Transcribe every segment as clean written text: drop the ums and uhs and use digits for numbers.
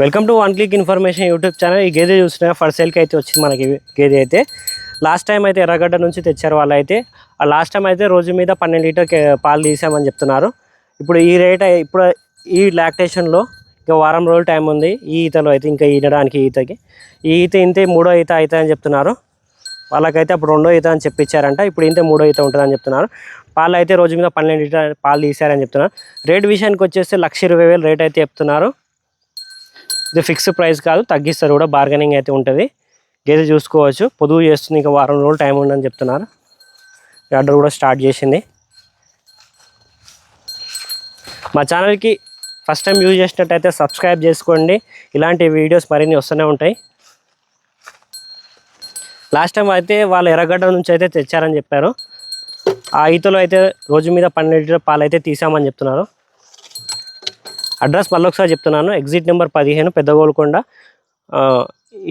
Welcome to one click information YouTube channel. ఈ గేదె చూస్తున్నా ఫర్ సేల్కి అయితే వచ్చింది మనకి. గేదె అయితే లాస్ట్ టైం అయితే ఎర్రగడ్డ నుంచి తెచ్చారు వాళ్ళు. అయితే ఆ లాస్ట్ టైం అయితే రోజు మీద 12 లీటర్ పాలు తీసామని చెప్తున్నారు. ఇప్పుడు ఈ రేట్ ఇప్పుడు ఈ లాక్టేషన్లో ఇంకా వారం రోజులు టైం ఉంది. ఈ ఈతలో అయితే ఇంకా ఈనడానికి ఈ ఈత ఇంతే మూడో ఈత అవుతుంది అని చెప్తున్నారు. వాళ్ళకైతే అప్పుడు రెండో ఈత అని చెప్పించారంట. ఇప్పుడు ఇంతే మూడో ఈత ఉంటుందని చెప్తున్నారు. పాలు అయితే రోజు మీద 12 లీటర్ పాలు తీసారని చెప్తున్నారు. రేట్ విషయానికి వచ్చేస్తే 1,20,000 రేట్ అయితే చెప్తున్నారు. ఇది ఫిక్స్డ్ ప్రైస్ కాదు, తగ్గిస్తారు కూడా, బార్గెనింగ్ అయితే ఉంటుంది. గేదె చూసుకోవచ్చు, పొదుగు చేస్తుంది, ఇంకా వారం రోజులు టైం ఉందని చెప్తున్నారు. ఆర్డర్ కూడా స్టార్ట్ చేసింది. మా ఛానల్కి ఫస్ట్ టైం యూజ్ చేసినట్టయితే సబ్స్క్రైబ్ చేసుకోండి. ఇలాంటి వీడియోస్ మరిన్ని వస్తూనే ఉంటాయి. లాస్ట్ టైం అయితే వాళ్ళు ఎర్రగడ్డ నుంచి అయితే తెచ్చారని చెప్పారు. ఆ ఈతలో అయితే రోజు మీద 12 లీటర్ పాలు అయితే తీసామని చెప్తున్నారు. అడ్రస్ మళ్ళీ ఒకసారి చెప్తున్నాను. ఎగ్జిట్ నెంబర్ 15 పెద్ద గోల్కొండ.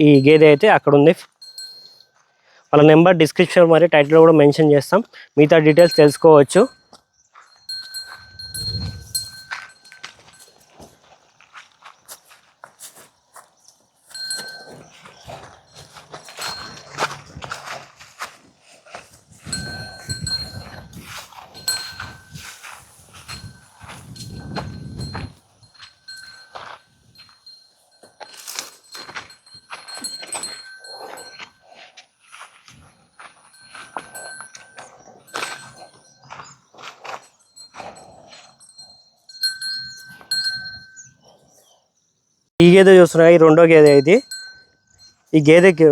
ఈ గేదె అయితే అక్కడ ఉంది. వాళ్ళ నెంబర్ డిస్క్రిప్షన్ మరియు టైటిల్లో కూడా మెన్షన్ చేస్తాం. మిగతా డీటెయిల్స్ తెలుసుకోవచ్చు. ఈ గేదె చూస్తున్నా, ఈ రెండో గేదె ఇది. ఈ గేదెకి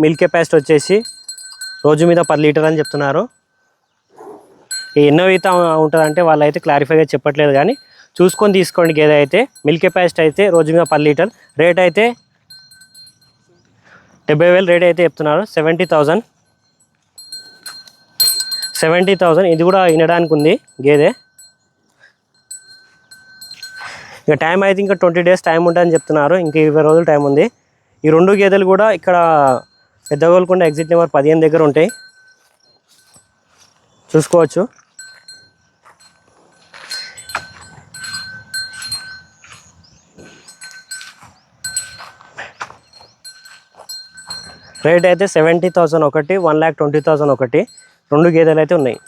మిల్క్ కెపాసిటీ వచ్చేసి రోజు మీద 10 లీటర్ అని చెప్తున్నారు. ఎన్నో ఈత ఉంటుందంటే వాళ్ళు అయితే క్లారిఫైగా చెప్పట్లేదు, కానీ చూసుకొని తీసుకోండి. గేదె అయితే మిల్క్ కెపాసిటీ అయితే రోజు మీద 10 లీటర్. రేట్ అయితే 70,000 రేట్ అయితే చెప్తున్నారు. 70,000 ఇది కూడా వినడానికి ఉంది గేదె. ఇక టైం అయితే ఇంకా 20 డేస్ టైం ఉంటుందని చెప్తున్నారు. ఇంకా 20 రోజులు టైం ఉంది. ఈ రెండు గేదెలు కూడా ఇక్కడ పెద్ద గోల్కొండ ఎగ్జిట్ నెంబర్ 15 దగ్గర ఉంటాయి, చూసుకోవచ్చు. రేట్ అయితే 70,000 ఒకటి, 1,20,000 ఒకటి. రెండు గేదెలు అయితే ఉన్నాయి.